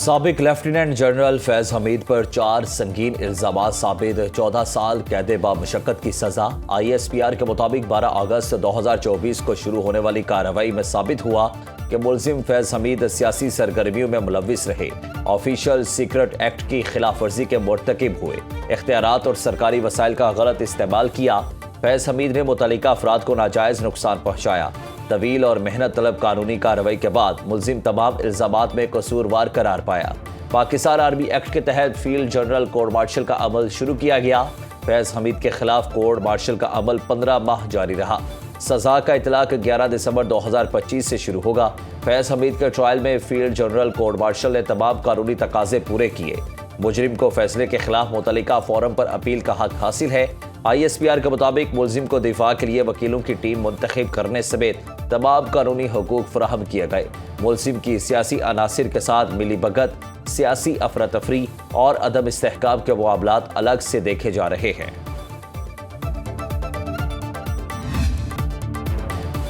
साबिक lieutenant general Faiz Hamid पर 4 संगीन इल्जामात साबित, 14 साल कैद बा मुशक्कत की सजा। ISPR के मुताबिक 12 अगस्त 2024 को शुरू होने वाली कार्रवाई में साबित हुआ कि मुलजिम फैज हमीद सियासी सरगर्मियों में मुलविस रहे, ऑफिशियल सीक्रेट एक्ट की खिलाफ वर्जी के मुर्तकिब हुए, इख्तियारात और सरकारी वसाइल का गलत इस्तेमाल किया। फैज हमीद ने मुतल्लिका अफराद को नाजायज नुकसान पहुंचाया। तवील और मेहनत तलब कानूनी कार्रवाई के बाद मुलजिम तमाम इल्जामात में कसूरवार करार पाया। पाकिस्तान आर्मी एक्ट के तहत फील्ड जनरल कोर्ट मार्शल का अमल शुरू किया गया। फैज हमीद के खिलाफ कोर्ट मार्शल का अमल 15 माह जारी रहा। सजा का इतलाक 11 दिसंबर 2025 से शुरू होगा। फैज हमीद के ट्रायल में फील्ड जनरल कोर्ट मार्शल ने तमाम कानूनी तकाजे पूरे किए। मुजरिम को फैसले के खिलाफ मुतल्लिका फोरम पर अपील का हक हासिल है। ISPR के मुताबिक मुलजिम को दिफा के लिए वकीलों की टीम मुंतखब करने समेत तमाम कानूनी हुकूक फराहम किए गए। मुलजिम की सियासी अनासिर के साथ मिली भगत, सियासी अफरा तफरी और अदम इस्तेहकाम के मामलात अलग से देखे जा रहे हैं।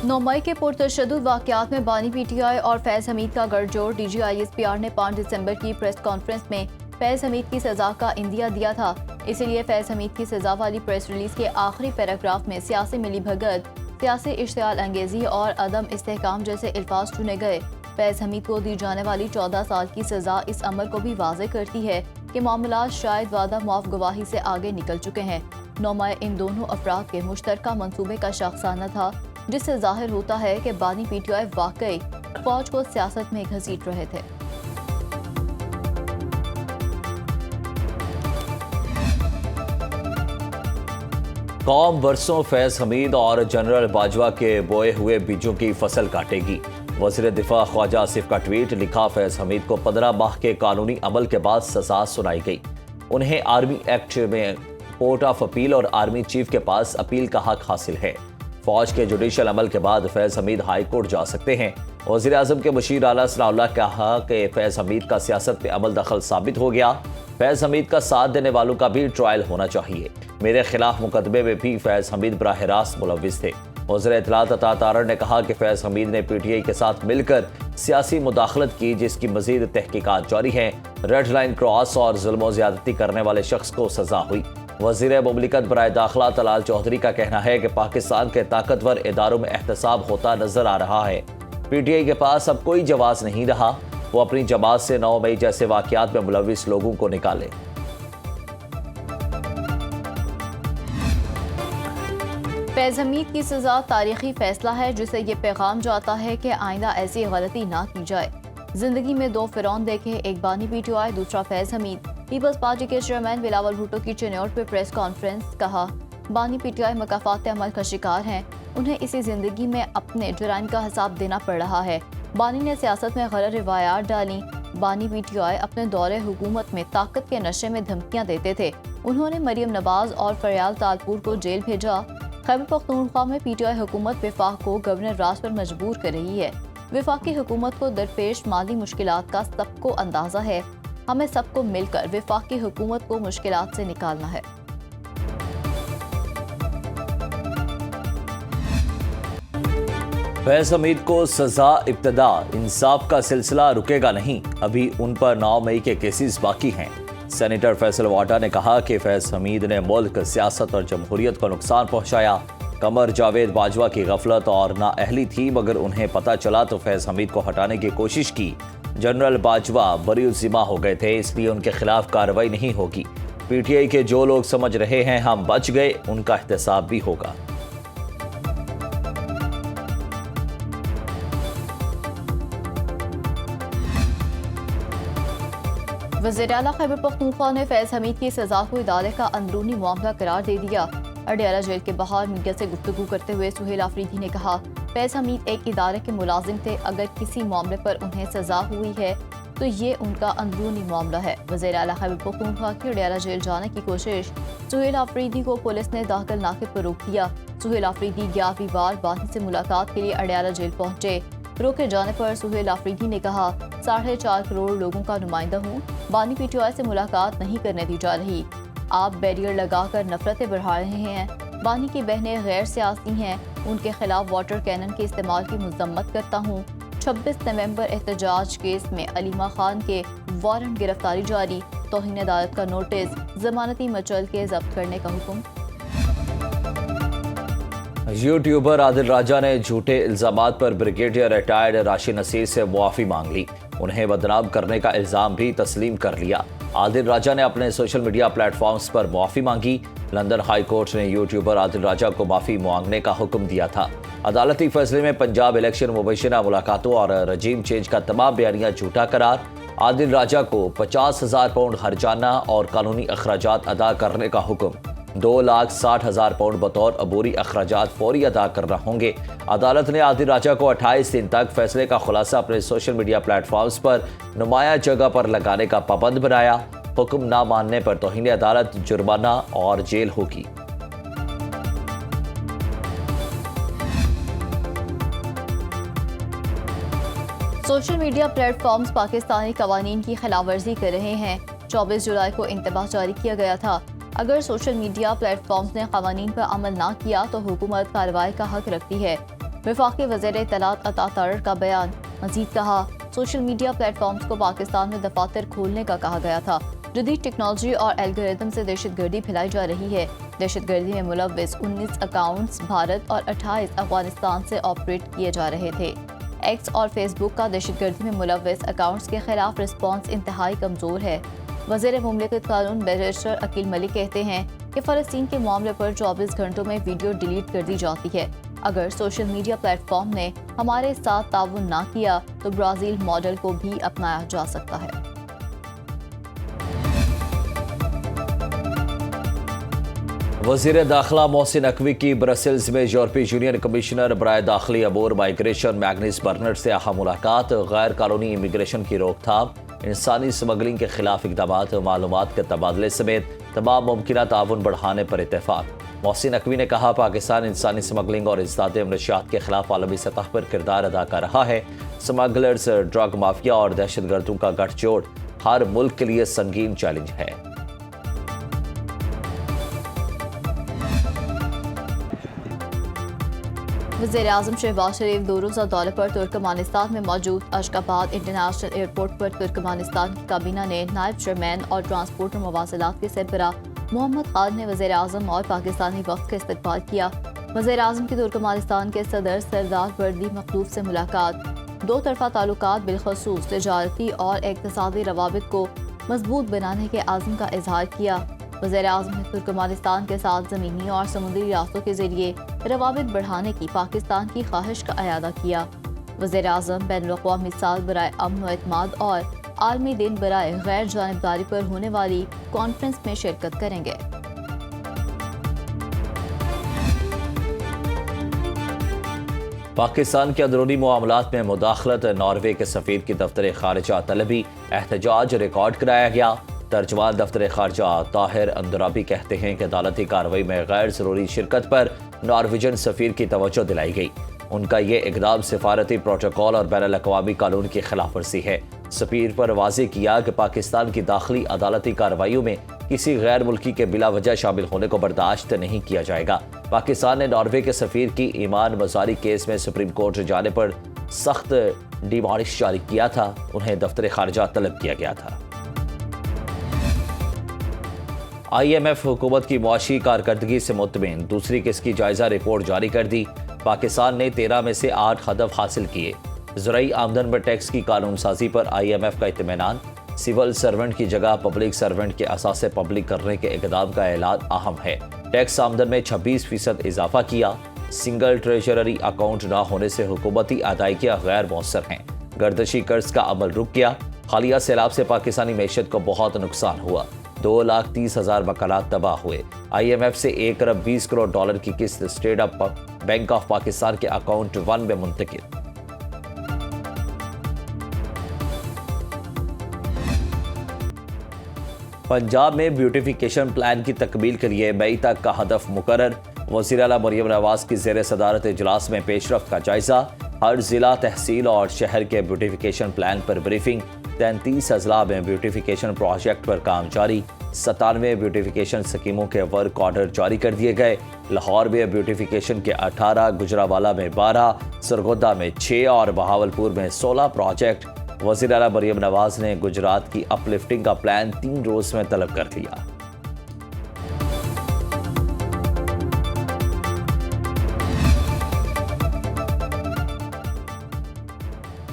9 मई के पुरतशद्दुद वाक़यात में बानी PTI और फैज हमीद का गठजोड़। DG ISPR ने 5 दिसंबर की प्रेस कॉन्फ्रेंस में फैज हमीद की सजा का इंदिया दिया था। इसीलिए फैज हमीद की सजा वाली प्रेस रिलीज के आखिरी पैराग्राफ में सियासी मिली भगत, सियासी इश्तियाल अंगेजी और अदम इस्तेहकाम जैसे अल्फाज चुने गए। फैज हमीद को दी जाने वाली 14 साल की सजा इस अमल को भी वाज़ेह करती है कि मामलात शायद वादा मुआफ़ गवाही से आगे निकल चुके हैं। 9 मई इन दोनों अफराद के मुश्तरका मंसूबे का शाखसाना था, जिससे जाहिर होता है कि बानी PTI वाकई फौज को सियासत में घसीट रहे थे। कौम बरसों फैज हमीद और जनरल बाजवा के बोए हुए बीजों की फसल काटेगी। वज़ीर दिफा ख्वाजा आसिफ का ट्वीट लिखा, फैज हमीद को 15 माह के कानूनी अमल के बाद सजा सुनाई गई। उन्हें आर्मी एक्ट में कोर्ट ऑफ अपील और आर्मी चीफ के पास अपील का हक हासिल है। फौज के जुडिशल अमल के बाद फैज हमीद हाई कोर्ट जा सकते हैं। वज़ीर आज़म के मुशीर आला सनाउल्लाह ने कहा कि फैज हमीद का सियासत पे अमल दखल साबित हो गया। फैज हमीद का साथ देने वालों का भी ट्रायल होना चाहिए। मेरे खिलाफ मुकदमे में भी फैज हमीद बराह रास्त मुलविस थे। वज़ीर इत्तलात अता तारड़ ने कहा कि फैज हमीद ने PTI के साथ मिलकर सियासी मुदाखलत की, जिसकी मजीद तहकीकात जारी है। रेड लाइन क्रॉस और जुल्म ज़्यादती करने वाले शख्स को सजा हुई। वज़ीर मुमलिकत बराए दाखिला तलाल चौधरी का कहना है कि पाकिस्तान के ताकतवर इदारों में एहतसाब होता नजर आ रहा है। PTI के पास अब कोई जवाब नहीं रहा। वो अपनी जमात से 9 मई जैसे वाक़यात में मुलविस लोगों को निकाले। फैज हमीद की सजा तारीखी फैसला है, जिससे ये पैगाम जाता है कि आइंदा ऐसी गलती ना की जाए। जिंदगी में 2 फिरौन देखे, एक बानी PTI, दूसरा फैज हमीद। पीपल्स पार्टी के चेयरमैन बिलावल भुट्टो की चिन्योट पे प्रेस कॉन्फ्रेंस, कहा बानी PTI मकाफात अमल का शिकार हैं। उन्हें इसी जिंदगी में अपने जुराइम का हिसाब देना पड़ रहा है। बानी ने सियासत में गलत रिवायात डाली। बानी PTI अपने दौरे हुकूमत में ताकत के नशे में धमकियां देते थे। उन्होंने मरियम नवाज और फरियाल तालपुर को जेल भेजा। खैबर पख्तूनख्वा में PTI हुकूमत वफाक को गवर्नर राज पर मजबूर कर रही है। वफाकी हुकूमत को दरपेश माली मुश्किलात का सबको अंदाजा है। हमें सबको मिलकर वफाकी हुकूमत को मुश्किलात से निकालना है। फैज हमीद को सजा इब्तदा, इंसाफ का सिलसिला रुकेगा नहीं। अभी उन पर 9 मई के केसेस बाकी हैं। सेनेटर फैसल वाटा ने कहा कि फैज हमीद ने मुल्क, सियासत और जमहूरियत को नुकसान पहुंचाया। कमर जावेद बाजवा की गफलत और नाअहली थी, मगर उन्हें पता चला तो फैज हमीद को हटाने की कोशिश की। जनरल बाजवा बरीउज़िम्मा हो गए थे, इसलिए उनके खिलाफ कार्रवाई नहीं होगी। PTI के जो लोग समझ रहे हैं हम बच गए, उनका एहतसाब भी होगा। वज़ीर आला खैबर पख्तूनख्वा ने फैज हमीद की सजा को इदारे का अंदरूनी मामला करार दे दिया। अडयाला जेल के बाहर मीडिया से गुफ्तगू करते हुए सुहेल आफरीदी ने कहा, फैज हमीद एक इदारे के मुलाजिम थे। अगर किसी मामले पर उन्हें सजा हुई है तो ये उनका अंदरूनी मामला है। वज़ीर आला खैबर पख्तूनख्वा की अडयाला जेल जाने की कोशिश, सुहेल आफरीदी को पुलिस ने दाखिल नाके पर रोक दिया। सुहेल आफरीदी 11वीं बार बानी से मुलाकात के लिए अडयाला जेल पहुंचे। रोके जाने पर सुहेल आफरीदी ने कहा, 4.5 करोड़ लोगों का नुमाइंदा हूँ, बानी PTI से मुलाकात नहीं करने दी जा रही। आप बैरियर लगाकर नफरतें बढ़ा रहे हैं। बानी की बहनें गैर सियासी हैं, उनके खिलाफ वाटर कैनन के इस्तेमाल की मजम्मत करता हूँ। 26 نومبر احتجاج کیس میں علیمہ خان کے وارنٹ گرفتاری جاری، توہین عدالت کا نوٹس، ضمانتی مچل کے ضبط کرنے کا حکم۔ یوٹیوبر عادل راجہ نے جھوٹے الزامات پر بریگیڈیئر ریٹائرڈ راشد نصیر سے معافی مانگ لی، انہیں بدنام کرنے کا الزام بھی تسلیم کر لیا۔ عادل راجہ نے اپنے سوشل میڈیا پلیٹ فارمز پر معافی مانگی۔ لندن ہائی کورٹ نے یوٹیوبر عادل راجہ کو معافی مانگنے کا حکم دیا تھا۔ عدالتی فیصلے میں پنجاب الیکشن مبینہ ملاقاتوں اور رجیم چینج کا تمام بیانیہ جھوٹا قرار، عادل راجہ کو 50,000 پاؤنڈ ہرجانہ اور قانونی اخراجات ادا کرنے کا حکم، 2,60,000 پاؤنڈ بطور عبوری اخراجات فوری ادا کرنا ہوں گے۔ عدالت نے عادل راجہ کو 28 دن تک فیصلے کا خلاصہ اپنے سوشل میڈیا پلیٹ فارمز پر نمایاں جگہ پر لگانے کا پابند بنایا۔ حکم نہ ماننے پر توہین عدالت، جرمانہ اور جیل ہوگی۔ Social media platforms Pakistani قوانین کی خلاف ورزی کر رہے ہیں۔ 24 جولائی کو انتباہ جاری کیا گیا تھا۔ اگر سوشل میڈیا پلیٹ فارمز نے قوانین پر عمل نہ کیا تو حکومت کارروائی کا حق رکھتی ہے۔ وفاقی وزیر اطلاعات عطا طاہر کا بیان۔ مزید کہا، سوشل میڈیا پلیٹ فارمز کو پاکستان میں دفاتر کھولنے کا کہا گیا تھا۔ جدید ٹیکنالوجی اور الگوریتم سے دہشت گردی پھیلائی جا رہی ہے۔ دہشت گردی میں ملوث 19 اکاؤنٹس بھارت اور 28 افغانستان سے آپریٹ کیے جا رہے تھے۔ ایکس اور فیس بک کا دہشت گردی میں ملوث اکاؤنٹس کے خلاف رسپانس انتہائی کمزور ہے۔ وزیر مملکت قانون بیرسٹر عقیل ملک کہتے ہیں کہ فلسطین کے معاملے پر 24 گھنٹوں میں ویڈیو ڈیلیٹ کر دی جاتی ہے۔ اگر سوشل میڈیا پلیٹ فارم نے ہمارے ساتھ تعاون نہ کیا تو برازیل ماڈل کو بھی اپنایا جا سکتا ہے۔ وزیر داخلہ محسن نقوی کی برسلز میں یورپی یونین کمشنر برائے داخلی امور مائیگریشن میگنس برنر سے اہم ملاقات۔ غیر قانونی امیگریشن کی روک تھام، انسانی اسمگلنگ کے خلاف اقدامات، معلومات کے تبادلے سمیت تمام ممکنہ تعاون بڑھانے پر اتفاق۔ محسن نقوی نے کہا، پاکستان انسانی اسمگلنگ اور ازداد منشیات کے خلاف عالمی سطح پر کردار ادا کر رہا ہے۔ اسمگلرز، ڈرگ مافیا اور دہشت گردوں کا گٹھ جوڑ ہر ملک کے لیے سنگین چیلنج ہے۔ وزیر اعظم شہباز شریف 2 روزہ دورے پر ترکمانستان میں موجود۔ اشکاباد انٹرنیشنل ایئرپورٹ پر ترکمانستان کی کابینہ نے نائب چیئرمین اور ٹرانسپورٹ اور مواصلات کے سربراہ محمد خان نے وزیر اعظم اور پاکستانی وفد کا استقبال کیا۔ وزیر اعظم کی ترکمانستان کے صدر سردار بردی مخلوف سے ملاقات۔ 2 طرفہ تعلقات بالخصوص تجارتی اور اقتصادی روابط کو مضبوط بنانے کے عزم کا اظہار کیا۔ وزیر اعظم نے ترکمانستان کے ساتھ زمینی اور سمندری راستوں کے ذریعے روابط بڑھانے کی پاکستان کی خواہش کا اعادہ کیا۔ وزیر اعظم بین الاقوامی سال برائے امن و اعتماد اور عالمی دن برائے غیر جانبداری پر ہونے والی کانفرنس میں شرکت کریں گے۔ پاکستان کے اندرونی معاملات میں مداخلت، ناروے کے سفیر کی دفتر خارجہ طلبی، احتجاج ریکارڈ کرایا گیا۔ ترجمان دفتر خارجہ طاہر اندرابی کہتے ہیں کہ عدالتی کارروائی میں غیر ضروری شرکت پر نارویجن سفیر کی توجہ دلائی گئی۔ ان کا یہ اقدام سفارتی پروٹوکول اور بین الاقوامی قانون کی خلاف ورزی ہے۔ سفیر پر واضح کیا کہ پاکستان کی داخلی عدالتی کارروائیوں میں کسی غیر ملکی کے بلا وجہ شامل ہونے کو برداشت نہیں کیا جائے گا۔ پاکستان نے ناروے کے سفیر کی ایمان مزاری کیس میں سپریم کورٹ جانے پر سخت ڈیمانش جاری کیا تھا، انہیں دفتر خارجہ طلب کیا گیا تھا۔ IMF حکومت کی معاشی کارکردگی سے مطمئن، دوسری قسط کی جائزہ رپورٹ جاری کر دی۔ پاکستان نے 13 میں سے 8 ہدف حاصل کیے۔ زرعی آمدن پر ٹیکس کی قانون سازی پر IMF کا اطمینان۔ سول سرونٹ کی جگہ پبلک سرونٹ کے اثاثے پبلک کرنے کے اقدام کا اعلان اہم ہے۔ ٹیکس آمدن میں 26% اضافہ کیا۔ سنگل ٹریجرری اکاؤنٹ نہ ہونے سے حکومتی ادائیگیاں غیر مؤثر ہیں۔ گردشی قرض کا عمل رک گیا۔ حالیہ سیلاب سے پاکستانی معیشت کو بہت نقصان ہوا۔ 2,30,000 مکانات تباہ ہوئے۔ IMF سے 1 ارب 20 کروڑ ڈالر کی قسط اسٹیٹ بینک آف پاکستان کے اکاؤنٹ 1 میں منتقل۔ پنجاب میں بیوٹیفیکیشن پلان کی تکمیل کے لیے مئی تک کا ہدف مقرر۔ وزیر اعلیٰ مریم نواز کی زیر صدارت اجلاس میں پیش رفت کا جائزہ۔ ہر ضلع، تحصیل اور شہر کے بیوٹیفیکیشن پلان پر بریفنگ۔ 33 اضلاع میں بیوٹیفیکیشن پروجیکٹ پر کام جاری۔ 97 ब्यूटिफिकेशन स्कीमों के वर्क ऑर्डर जारी कर दिए गए। लाहौर में ब्यूटिफिकेशन के 18, गुजरावाला में 12, सरगोदा में 6 और बहावलपुर में 16 प्रोजेक्ट। वज़ीर आला मरियम नवाज ने गुजरात की अपलिफ्टिंग का प्लान 3 रोज में तलब कर दिया।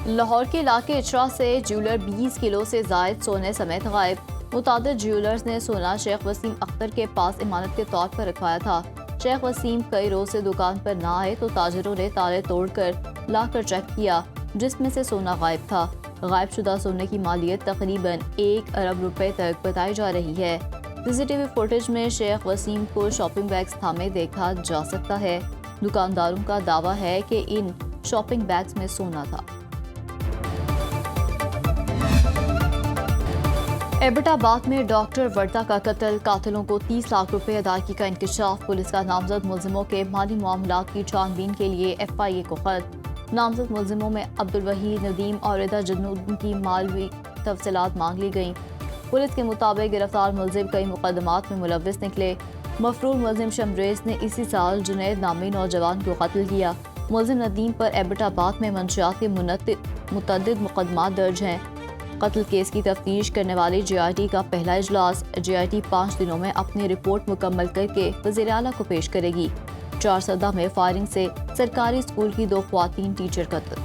लाहौर के इलाके इचरा से ज्वेलर 20 किलो से जायद सोने समेत गायब। मुतादिद ज्वेलर्स ने सोना शेख वसीम अख्तर के पास इमानत के तौर पर रखवाया था। शेख वसीम कई रोज से दुकान पर ना आए तो ताजरों ने ताले तोड़कर लाकर चेक किया, जिसमें से सोना गायब था। गायब शुदा सोने की मालियत तकरीबन 1 अरब रुपए तक बताई जा रही है। सीसीटीवी फुटेज में शेख वसीम को शॉपिंग बैग्स थामे देखा जा सकता है। दुकानदारों का दावा है कि इन शॉपिंग बैग्स में सोना था। एबटाबाद में डॉक्टर वर्दा का कत्ल, कातिलों को 30 लाख रुपए अदायगी का इंकशाफ। पुलिस का नामजद मुलजिमों के माली मामलात की छानबीन के लिए FIA को खत। नामजद मुलजिमों में अब्दुल वहीद, नदीम और रिदा जन्नून की मालवी तफसीलात मांग ली गईं। पुलिस के मुताबिक गिरफ्तार मुलजिम कई मुकदमात में मुलव्विस निकले। मफरूर मुलजिम शमरेज ने इसी साल जुनैद नामी नौजवान को कत्ल किया। मुलजिम नदीम पर एबटाबाद में मंशियात के मुतअद्दिद मुकदमात दर्ज हैं। कत्ल केस की तफ्तीश करने वाली JIT का पहला इजलास JIT 5 दिनों में अपनी रिपोर्ट मुकम्मल करके वज़ीर आला को पेश करेगी। 4 सदा में फायरिंग से सरकारी स्कूल की 2 ख्वातीन टीचर कत्ल।